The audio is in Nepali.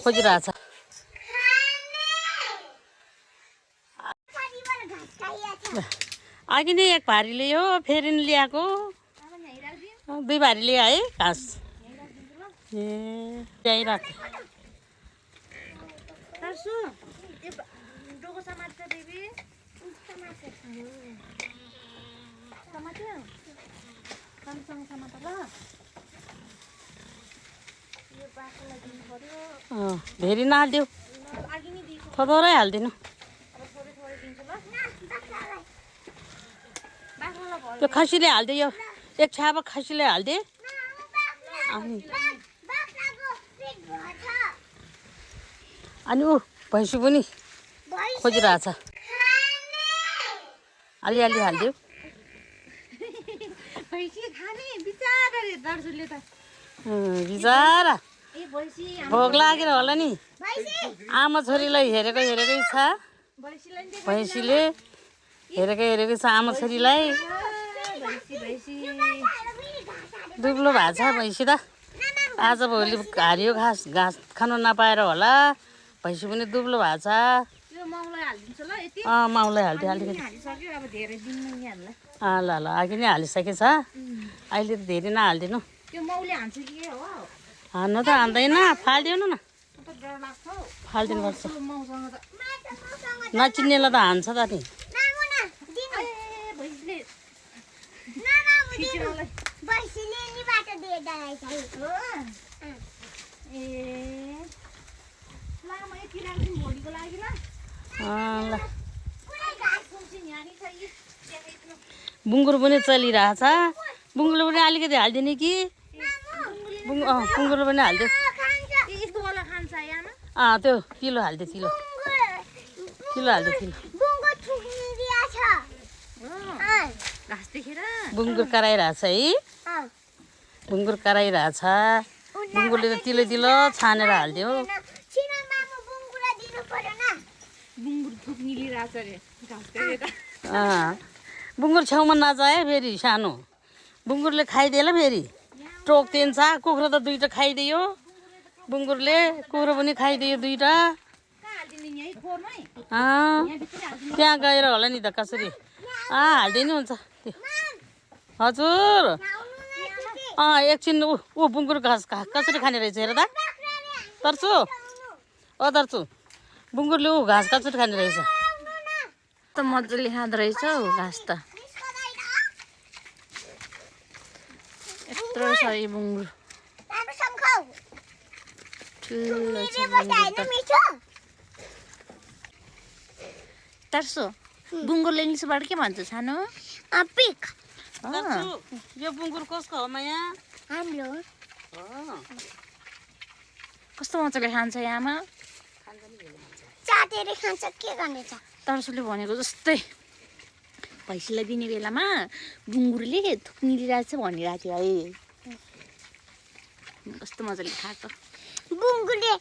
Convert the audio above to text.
खोजिरहेछ। अघि नै एक भारी ल्यायो, फेरि नि ल्याएको 2 भारी ल्यायो है घाँस। ए ल्याइरहेको धेरै नहालिदेऊ, थोरै हालिदिनु। त्यो खसीले हालिदियो, यो एक छ्यापा खसीले हालिदिए। अनि ऊ भैँसी पनि खोजिरहेछ। अलिअलि हालिदियो। बिचरा भोक लागेर होला नि, आमा छोरीलाई हेरेकै छ। भैँसीले हेरेकै छ आमा छोरीलाई। दुब्लो भएको छ भैँसी त। आज भोलि हारियो घाँस खानु नपाएर होला। भैँसी पनि दुब्लो भएको छ। माउलाई हालिदियो अलिकति। ल अघि नै हालिसकेछ। अहिले त धेरै नहालिदिनु। हान्नु त हान्दैन, फालिदिनु न। फालिदिनु पर्छ, नचिन्नेलाई त हान्छ त नि। बुङ्गुर पनि चलिरहेछ। बुङ्गुरले पनि अलिकति हालिदिने कि बुङ्गुरले पनि हालिदियो। त्यो किलो हालिदियो, किलो हालिदियो। बुङ्गुर कराइरहेछ है, बुङ्गुर कराइरहेछ। बुङ्गुरले त तिलो छानेर हालिदियो। बुङ्गुर छेउमा नजाए फेरि सानो बुङ्गुरले खाइदिएला। फेरि टोक्दिन्छ। कुखुरा त 2टा खाइदियो बुङ्गुरले, कुखुरा पनि खाइदियो 2टा। त्यहाँ गएर होला नि त कसरी हालिदिनु हुन्छ त्यो। हजुर एकछिन ऊ बुङ्गुर घाँस कसरी खाने रहेछ हेर त। दर्छु बुङ्गुरले ऊ घाँस कसरी खाने रहेछ त। मजाले खाँदो रहेछ हौ घाँस त। यत्रो छ यो बुङ्गुर, ठुलो छ तर्सो। बुङ्गुरले इङ्ग्लिसबाट के भन्छ सानो? पिक। यो बुङ्गुर कसको हो माया? हाम्रो। कस्तो मजाले खान्छ आमा? चाटेर खान्छ, के गर्ने छ। तर्सुले भनेको जस्तै भैँसीलाई दिने बेलामा बुङ्गुरले थुक्निरहेछ भनिरहेको थियो है। कस्तो मजाले खाएको बुङ्गुरले।